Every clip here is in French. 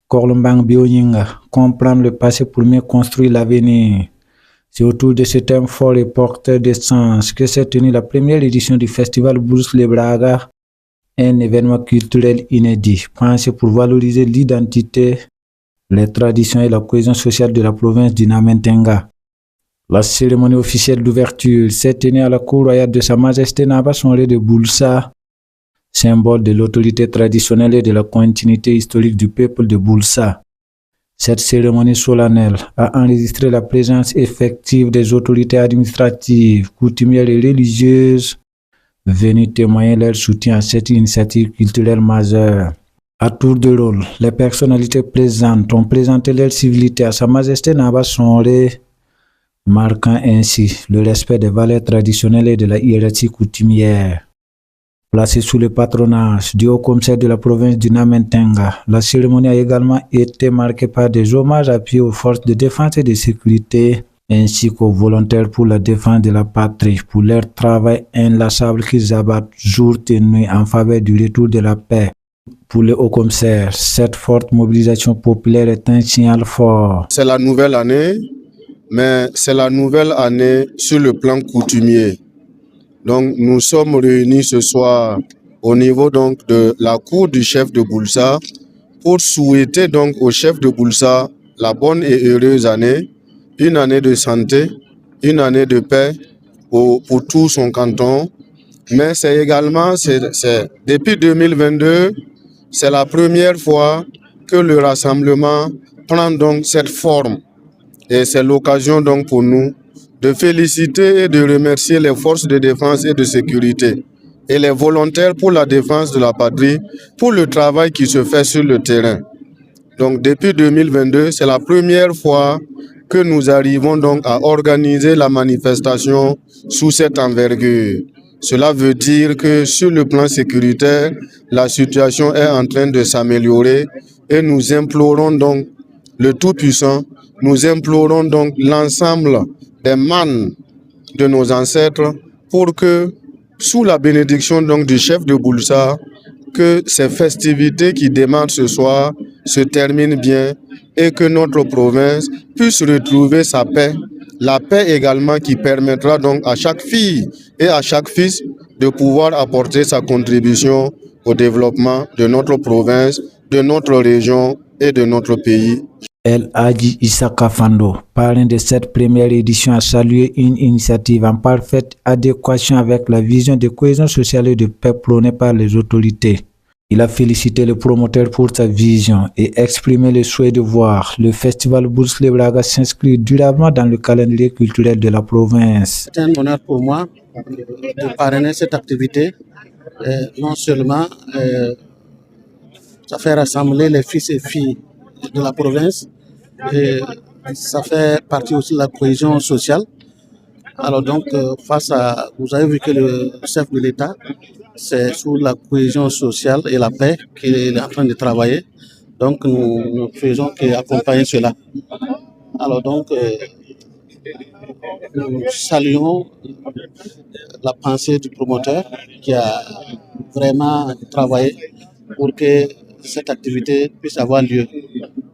Korlumbang Bioninga, comprendre le passé pour mieux construire l'avenir. C'est autour de ce thème fort et porteur de sens que s'est tenue la première édition du festival Blues Le Braga, un événement culturel inédit, pensé pour valoriser l'identité, les traditions et la cohésion sociale de la province du Namentenga. La cérémonie officielle d'ouverture s'est tenue à la cour royale de Sa Majesté Naba Sonré de Boulsa, symbole de l'autorité traditionnelle et de la continuité historique du peuple de Boulsa. Cette cérémonie solennelle a enregistré la présence effective des autorités administratives, coutumières et religieuses venues témoigner leur soutien à cette initiative culturelle majeure. À tour de rôle, les personnalités présentes ont présenté leur civilité à Sa Majesté Naba Sonré, marquant ainsi le respect des valeurs traditionnelles et de la hiérarchie coutumière. Placée sous le patronage du haut-commissaire de la province du Namentenga, la cérémonie a également été marquée par des hommages appuyés aux forces de défense et de sécurité, ainsi qu'aux volontaires pour la défense de la patrie, pour leur travail inlassable qu'ils abattent jour et nuit en faveur du retour de la paix. Pour le haut-commissaire, cette forte mobilisation populaire est un signal fort. C'est la nouvelle année, mais c'est la nouvelle année sur le plan coutumier. Donc, nous sommes réunis ce soir au niveau donc de la cour du chef de Boulsa pour souhaiter donc au chef de Boulsa la bonne et heureuse année, une année de santé, une année de paix pour tout son canton. Mais c'est également, depuis 2022, c'est la première fois que le rassemblement prend donc cette forme. Et c'est l'occasion donc pour nous de féliciter et de remercier les forces de défense et de sécurité et les volontaires pour la défense de la patrie, pour le travail qui se fait sur le terrain. Donc depuis 2022, c'est la première fois que nous arrivons donc à organiser la manifestation sous cette envergure. Cela veut dire que sur le plan sécuritaire, la situation est en train de s'améliorer et nous implorons donc le Tout-Puissant, nous implorons donc l'ensemble des mânes de nos ancêtres pour que, sous la bénédiction donc du chef de Boulsa, que ces festivités qui démarrent ce soir se terminent bien et que notre province puisse retrouver sa paix, la paix également qui permettra donc à chaque fille et à chaque fils de pouvoir apporter sa contribution au développement de notre province, de notre région et de notre pays. El Hadji Issaka Fando, parrain de cette première édition, a salué une initiative en parfaite adéquation avec la vision de cohésion sociale et de paix prônée par les autorités. Il a félicité le promoteur pour sa vision et exprimé le souhait de voir le festival Blues Le Braga s'inscrire durablement dans le calendrier culturel de la province. C'est un honneur pour moi de parrainer cette activité. Non seulement ça fait rassembler les fils et filles de la province, et ça fait partie aussi de la cohésion sociale. Alors donc, vous avez vu que le chef de l'État, c'est sous la cohésion sociale et la paix qu'il est en train de travailler. Donc, nous ne faisons qu'accompagner cela. Alors donc, nous saluons la pensée du promoteur qui a vraiment travaillé pour que cette activité puisse avoir lieu.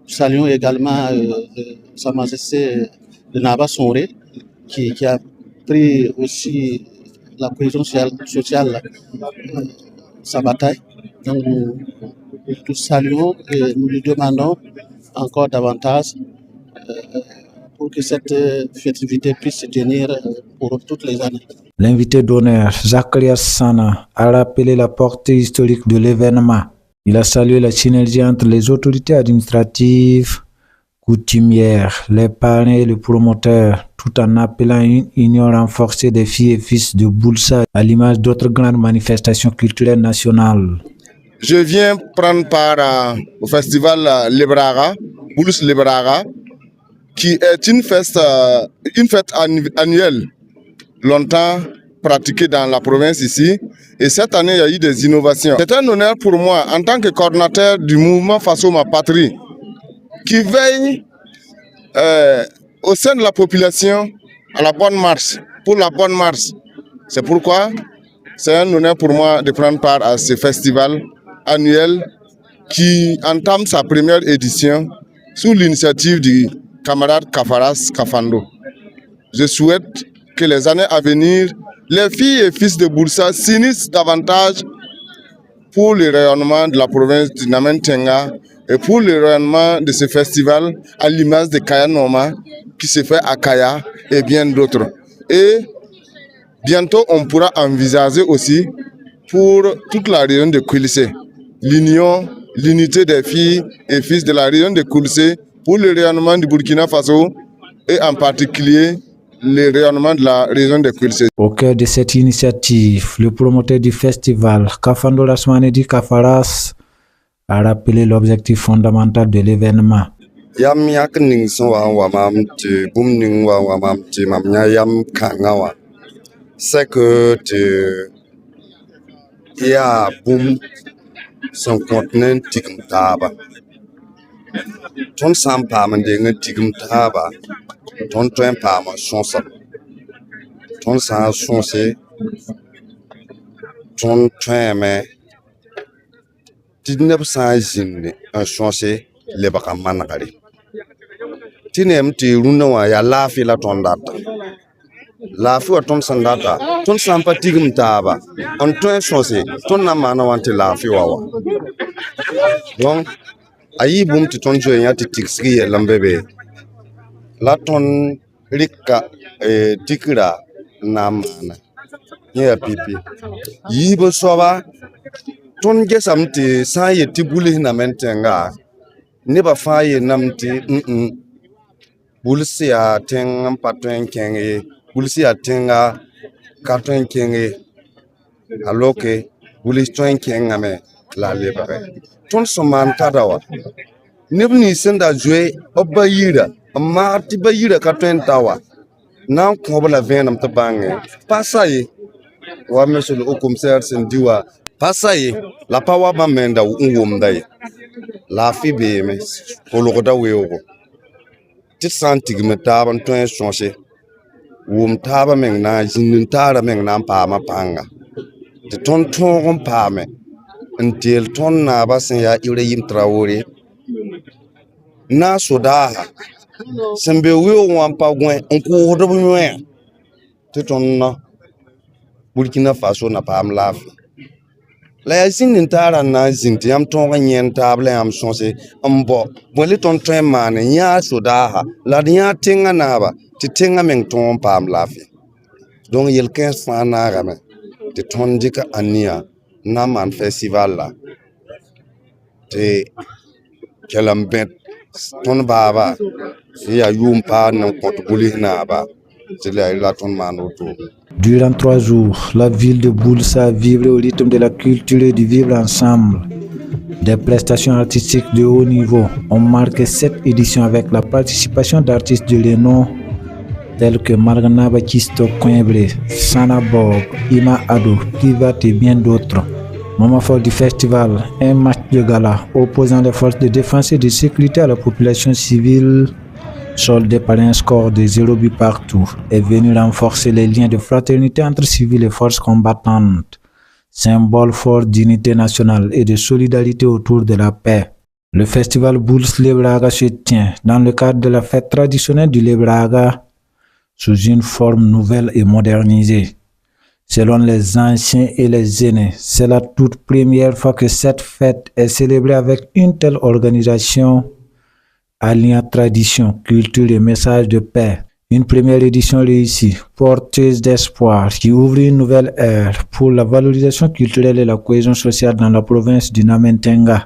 Nous saluons également Sa Majesté de Naba Sonré qui a pris aussi la cohésion sociale sa bataille. Donc nous saluons et nous lui demandons encore davantage pour que cette festivité puisse se tenir pour toutes les années. L'invité d'honneur, Zacharias Sana, a rappelé la portée historique de l'événement. Il a salué la synergie entre les autorités administratives, coutumières, les parrains et le promoteur, tout en appelant à une union renforcée des filles et fils de Boulsa à l'image d'autres grandes manifestations culturelles nationales. Je viens prendre part au festival Le Braga, Blues Le Braga, qui est une fête annuelle, longtemps pratiquée dans la province ici. Et cette année, il y a eu des innovations. C'est un honneur pour moi, en tant que coordinateur du mouvement Faso Ma Patrie, qui veille au sein de la population à la bonne marche, pour la bonne marche. C'est pourquoi c'est un honneur pour moi de prendre part à ce festival annuel qui entame sa première édition sous l'initiative du camarade Kafaras Kafando. Je souhaite que les années à venir, les filles et fils de Boursa s'unissent davantage pour le rayonnement de la province du Namen-Tenga et pour le rayonnement de ce festival à l'image de Kaya Noma qui se fait à Kaya et bien d'autres. Et bientôt, on pourra envisager aussi pour toute la région de Kouilissé, l'unité des filles et fils de la région de Kouilissé pour le rayonnement du Burkina Faso et en particulier le rayonnement de la région de Kouilissé. Au cœur de cette initiative, le promoteur du festival, Kafando Rasmanedi Kafaras, a rappelé l'objectif fondamental de l'événement. Yam yak ning so wa mam ti bum ning wa mam ti mam nya yam kanga wa. C'est que ya bum son continent tigum taba. Ton sam pa man de ngi tigum taba. Ton train pa ma sonsa. Ton sa sonse. Ton train me tidneb sa jinne un sonse le baka manakari. Tinem ti runa wa ya lafi la ton data. Lafi wa ton sandata. Ton sampa tigum taba. On ton sonse. Ton na mana wanti lafi wa wa. Donc, ayi boum ti ton joye ya ti tiksri ye lambebe. La ton rika tikira na mana. Nye pipi. Yibo soba. Ton gesam ti sa ye tibuli na mentenga. Neba fa ye nam ti bulsi a tengam patwen kenge. Bulsi a tenga katwen kenge. Aloke bulis twen kenga me la lebare. Ton soman kadawa. Nebni senda jwe obayira. Amma ti bayira katwen tawa. Nan kobola venam tabange. Pasaye. Wa monsieur le haut commissaire sendiwa. Pasaye. La pawa ba menda unwomdai. La fibe me. Ologoda weogo. Tit santigme taban twen sonse. Wom taba meng na jinin tara meng na pa ma panga. Ti ton ton pa me. Until ton na basen ya Ibrahim Traoré. Na sodaha. Sembe weo wampa gwen. Onko hodobu mwen. Ti ton na. Burkina Faso na pa am lafi. La ya jinin tara na jinti yam ton ganyen table am sonse. Mbo. Bwele ton tren mane. Ya sodaha. La nya tinga na ba. Ti tinga meng ton pa am lafi. Donc yel 15 fa na game. Ti ton dika ania. Naman festival la. Te kelambet ton baba. Si ya yumpa nan kontbuli na ba. C'est la ton manoto. Durant 3 jours, la ville de Boulsa vivait au rythme de la culture et du vivre ensemble. Des prestations artistiques de haut niveau ont marqué cette édition avec la participation d'artistes de renom tels que Margana Bakisto Coimbré, Sana Bob, Ima Ado, Kivat et bien d'autres. Moment fort du festival, un match de gala opposant les forces de défense et de sécurité à la population civile, soldé par un score de 0 but partout, est venu renforcer les liens de fraternité entre civils et forces combattantes, symbole fort d'unité nationale et de solidarité autour de la paix. Le festival Bourse Lebraga se tient dans le cadre de la fête traditionnelle du Lebraga sous une forme nouvelle et modernisée. Selon les anciens et les aînés, c'est la toute première fois que cette fête est célébrée avec une telle organisation alliant tradition, culture et message de paix. Une première édition réussie, porteuse d'espoir, qui ouvre une nouvelle ère pour la valorisation culturelle et la cohésion sociale dans la province du Namen-Tenga.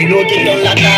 kilo qui dans la cave.